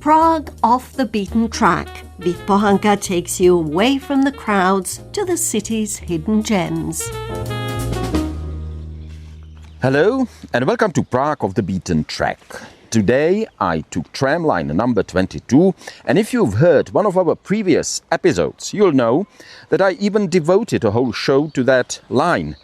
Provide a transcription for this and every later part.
Prague off the beaten track. Vít Pohanka takes you away from the crowds to the city's hidden gems. Hello and welcome to Prague off the beaten track. Today I took tram line number 22, and if you've heard one of our previous episodes, you'll know that I even devoted a whole show to that line,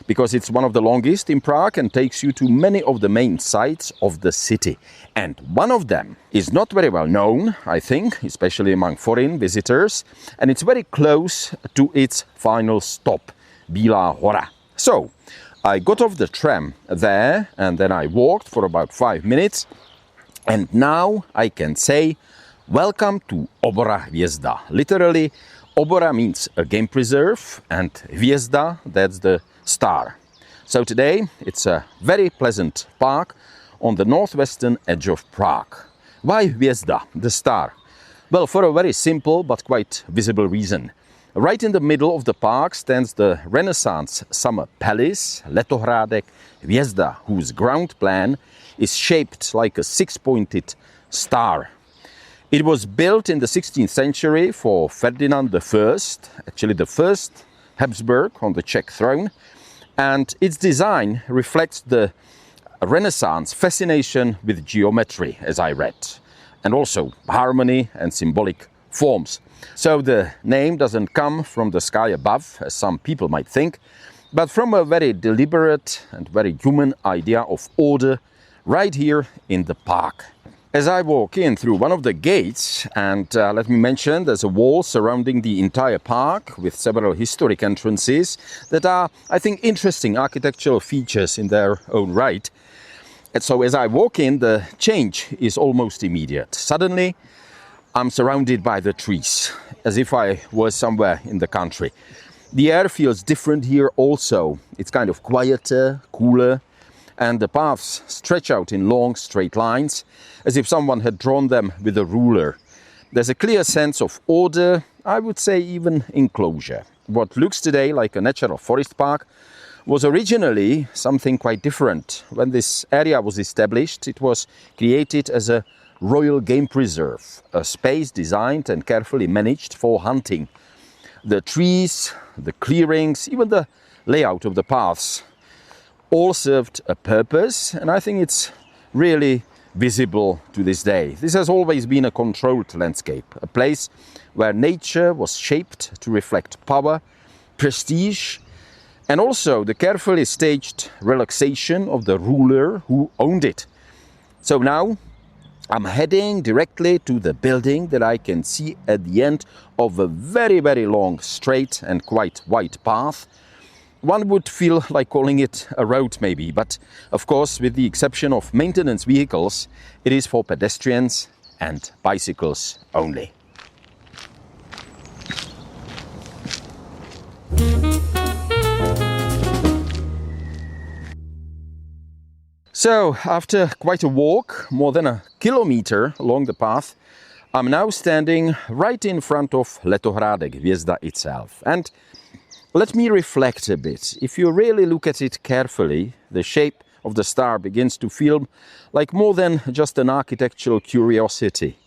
because it's one of the longest in Prague and takes you to many of the main sites of the city. And one of them is not very well known, I think, especially among foreign visitors, and it's very close to its final stop, Bílá hora. So I got off the tram there and then I walked for about 5 minutes, and now I can say welcome to Obora Hvězda. Literally, Obora means a game preserve and Hvězda, that's the star. So today it's a very pleasant park on the northwestern edge of Prague. Why Hvězda, the star? Well, for a very simple but quite visible reason. Right in the middle of the park stands the Renaissance summer palace, Letohrádek Hvězda, whose ground plan is shaped like a six-pointed star. It was built in the 16th century for Ferdinand I, actually the first Habsburg on the Czech throne, and its design reflects the Renaissance fascination with geometry, as I read, and also harmony and symbolic forms. So the name doesn't come from the sky above, as some people might think, but from a very deliberate and very human idea of order right here in the park. As I walk in through one of the gates, and let me mention there's a wall surrounding the entire park with several historic entrances that are, I think, interesting architectural features in their own right. And so as I walk in, the change is almost immediate. Suddenly, I'm surrounded by the trees, as if I was somewhere in the country. The air feels different here also. It's kind of quieter, cooler, and the paths stretch out in long straight lines, as if someone had drawn them with a ruler. There's a clear sense of order, I would say even enclosure. What looks today like a natural forest park was originally something quite different. When this area was established, it was created as a royal game preserve, a space designed and carefully managed for hunting. The trees, the clearings, even the layout of the paths all served a purpose, and I think it's really visible to this day. This has always been a controlled landscape, a place where nature was shaped to reflect power, prestige, and also the carefully staged relaxation of the ruler who owned it. So now I'm heading directly to the building that I can see at the end of a very, very long, straight and quite wide path. One would feel like calling it a road maybe, but of course, with the exception of maintenance vehicles, it is for pedestrians and bicycles only. So, after quite a walk, more than a kilometer along the path, I'm now standing right in front of Letohrádek Hvězda itself. And let me reflect a bit. If you really look at it carefully, the shape of the star begins to feel like more than just an architectural curiosity.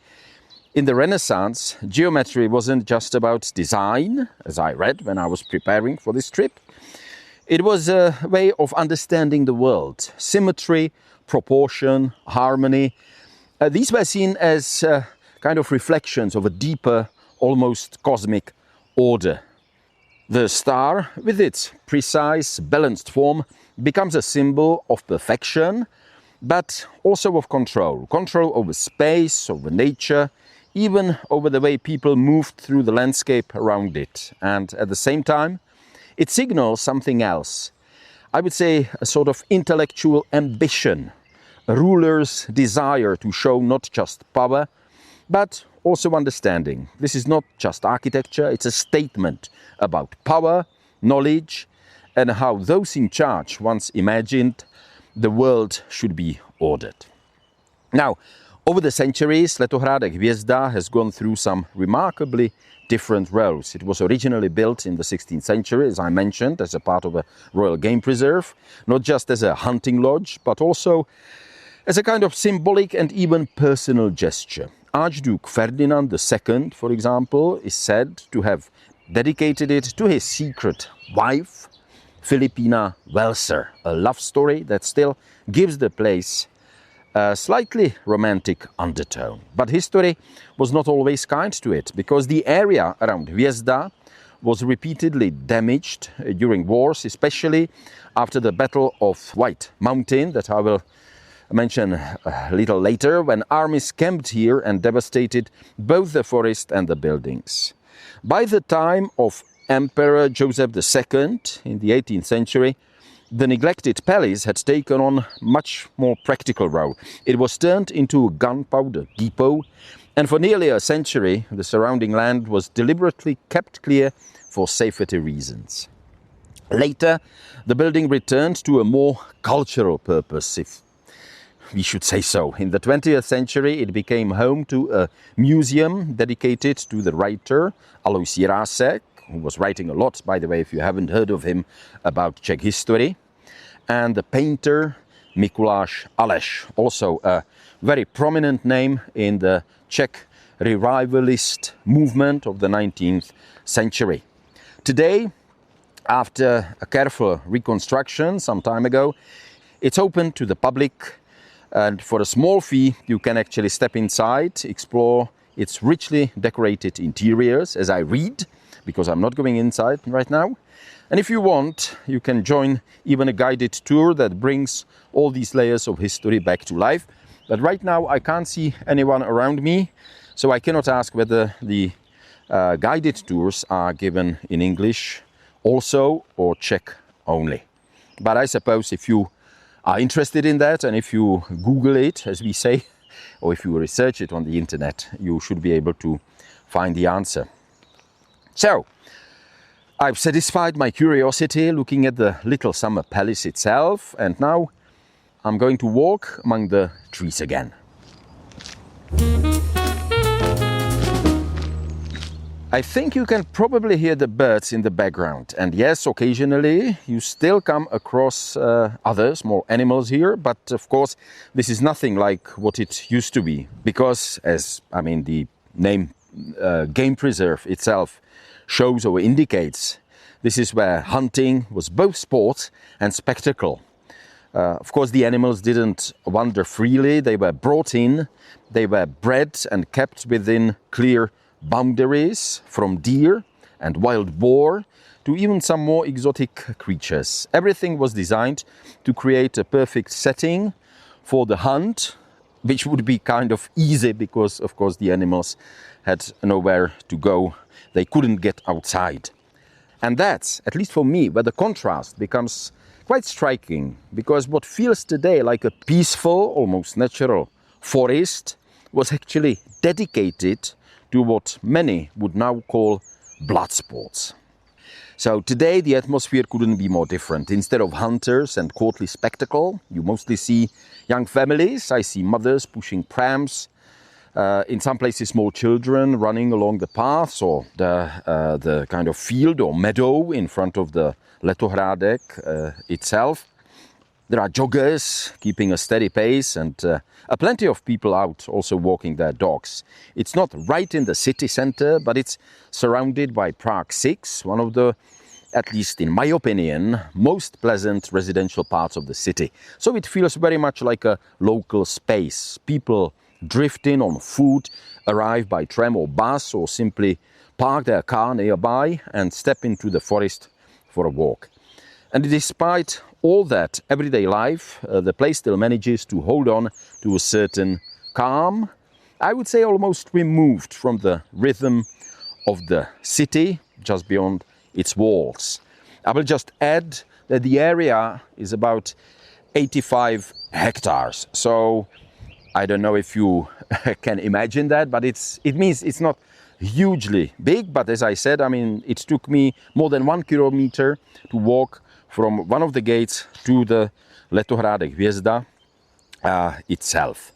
In the Renaissance, geometry wasn't just about design, as I read when I was preparing for this trip. It was a way of understanding the world. Symmetry, proportion, harmony. These were seen as kind of reflections of a deeper, almost cosmic order. The star, with its precise, balanced form, becomes a symbol of perfection, but also of control. Control over space, over nature, even over the way people moved through the landscape around it. And at the same time, it signals something else. I would say a sort of intellectual ambition, a ruler's desire to show not just power, but also understanding. This is not just architecture, it's a statement about power, knowledge, and how those in charge once imagined the world should be ordered. Now, over the centuries, Letohrádek Hvězda has gone through some remarkably different roles. It was originally built in the 16th century, as I mentioned, as a part of a royal game preserve, not just as a hunting lodge, but also as a kind of symbolic and even personal gesture. Archduke Ferdinand II, for example, is said to have dedicated it to his secret wife, Filipina Welser, a love story that still gives the place a slightly romantic undertone. But history was not always kind to it, because the area around Hvězda was repeatedly damaged during wars, especially after the Battle of White Mountain, that I will mention a little later, when armies camped here and devastated both the forest and the buildings. By the time of Emperor Joseph II in the 18th century, the neglected palace had taken on much more practical role. It was turned into a gunpowder depot, and for nearly a century the surrounding land was deliberately kept clear for safety reasons. Later, the building returned to a more cultural purpose, if we should say so. In the 20th century, it became home to a museum dedicated to the writer Alois Jirásek, who was writing a lot, by the way, if you haven't heard of him, about Czech history, and the painter Mikuláš Aleš, also a very prominent name in the Czech revivalist movement of the 19th century. Today, after a careful reconstruction some time ago, it's open to the public, and for a small fee you can actually step inside, explore its richly decorated interiors, as I read, because I'm not going inside right now. And if you want, you can join even a guided tour that brings all these layers of history back to life. But right now I can't see anyone around me, so I cannot ask whether the guided tours are given in English also or Czech only. But I suppose if you are interested in that, and if you Google it, as we say, or if you research it on the internet, you should be able to find the answer. So, I've satisfied my curiosity looking at the little summer palace itself, and now I'm going to walk among the trees again. I think you can probably hear the birds in the background, and yes, occasionally you still come across other small animals here, but of course this is nothing like what it used to be, because the name game preserve itself shows or indicates, this is where hunting was both sport and spectacle. Of course, the animals didn't wander freely, they were brought in, they were bred and kept within clear boundaries, from deer and wild boar to even some more exotic creatures. Everything was designed to create a perfect setting for the hunt, which would be kind of easy because, of course, the animals had nowhere to go. They couldn't get outside. And that's, at least for me, where the contrast becomes quite striking, because what feels today like a peaceful, almost natural forest was actually dedicated to what many would now call blood sports. So today the atmosphere couldn't be more different. Instead of hunters and courtly spectacle, you mostly see young families. I see mothers pushing prams, in some places small children running along the paths or the kind of field or meadow in front of the Letohrádek itself. There are joggers keeping a steady pace, and plenty of people out also walking their dogs. It's not right in the city center, but it's surrounded by Prague 6, one of the, at least in my opinion, most pleasant residential parts of the city. So it feels very much like a local space. People drift in on foot, arrive by tram or bus, or simply park their car nearby and step into the forest for a walk. And despite all that everyday life, the place still manages to hold on to a certain calm, I would say almost removed from the rhythm of the city just beyond its walls. I will just add that the area is about 85 hectares. So I don't know if you can imagine that, but it means it's not hugely big. But as I said, it took me more than 1 kilometer to walk from one of the gates to the Letohrádek Hvězda itself.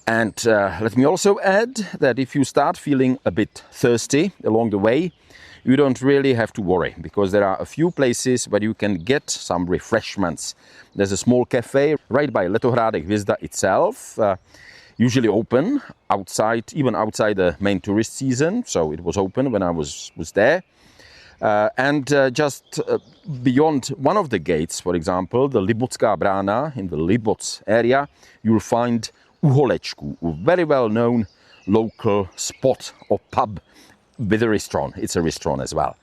And let me also add that if you start feeling a bit thirsty along the way, you don't really have to worry, because there are a few places where you can get some refreshments. There's a small cafe right by Letohrádek Hvězda itself. usually open outside, even outside the main tourist season. So it was open when I was there. Just beyond one of the gates, for example, the Libotská brána in the Liboc area, you'll find Uholečku, a very well-known local spot or pub with a restaurant. It's a restaurant as well.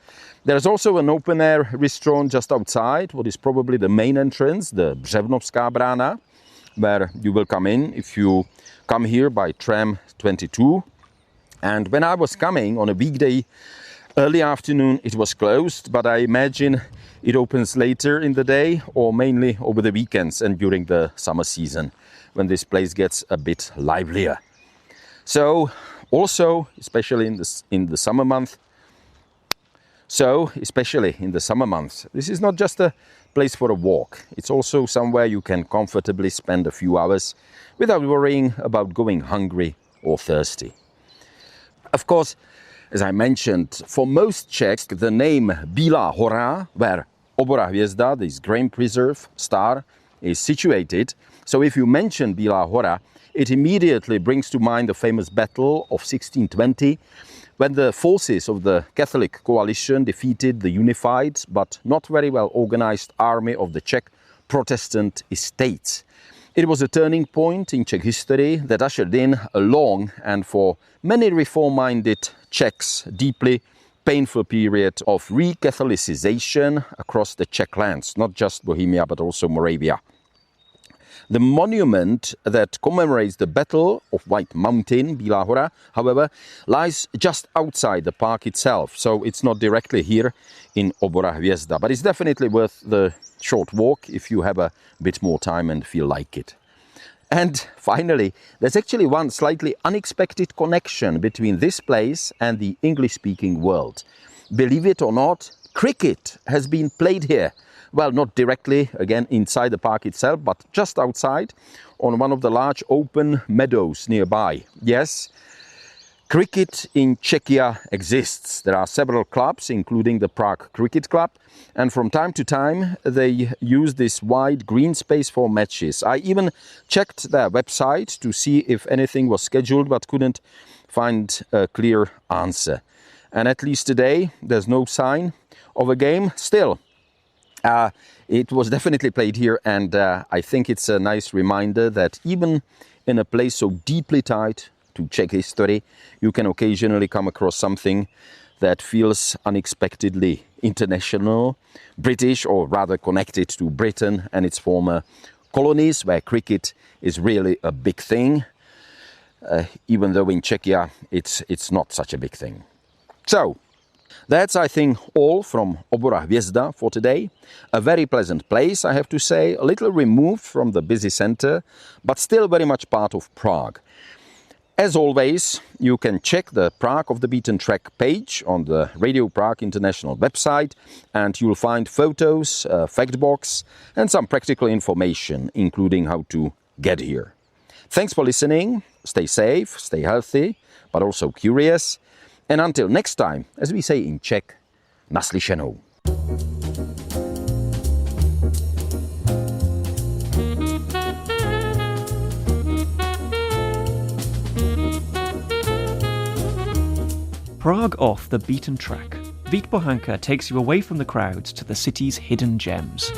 There's also an open-air restaurant just outside, what is probably the main entrance, the Břevnovská brána, where you will come in if you come here by tram 22. And when I was coming on a weekday early afternoon, it was closed, but I imagine it opens later in the day or mainly over the weekends and during the summer season when this place gets a bit livelier. So also, especially in the summer month, this is not just a place for a walk. It's also somewhere you can comfortably spend a few hours without worrying about going hungry or thirsty. Of course, as I mentioned, for most Czechs, the name Bílá hora, where Obora Hvězda, this grain preserve star, is situated. So if you mention Bílá hora, it immediately brings to mind the famous battle of 1620, when the forces of the Catholic coalition defeated the unified but not very well organized army of the Czech Protestant estates. It was a turning point in Czech history that ushered in a long and for many reform-minded Czechs deeply painful period of re-Catholicization across the Czech lands, not just Bohemia but also Moravia. The monument that commemorates the Battle of White Mountain, Bílá hora, however, lies just outside the park itself, so it's not directly here in Obora Hvězda, but it's definitely worth the short walk if you have a bit more time and feel like it. And finally, there's actually one slightly unexpected connection between this place and the English-speaking world. Believe it or not, cricket has been played here. Well, not directly, again, inside the park itself, but just outside on one of the large open meadows nearby. Yes, cricket in Czechia exists. There are several clubs, including the Prague Cricket Club, and from time to time they use this wide green space for matches. I even checked their website to see if anything was scheduled, but couldn't find a clear answer. And at least today, there's no sign of a game. Still, it was definitely played here, and I think it's a nice reminder that even in a place so deeply tied to Czech history, you can occasionally come across something that feels unexpectedly international, British, or rather connected to Britain and its former colonies, where cricket is really a big thing, even though in Czechia it's not such a big thing. So, that's, I think, all from Obora Hvězda for today. A very pleasant place, I have to say, a little removed from the busy center, but still very much part of Prague. As always, you can check the Prague of the Beaten Track page on the Radio Prague International website, and you'll find photos, a fact box, and some practical information, including how to get here. Thanks for listening. Stay safe, stay healthy, but also curious. And until next time, as we say in Czech, naslyšenou. Prague off the beaten track. Vít Bohanka takes you away from the crowds to the city's hidden gems.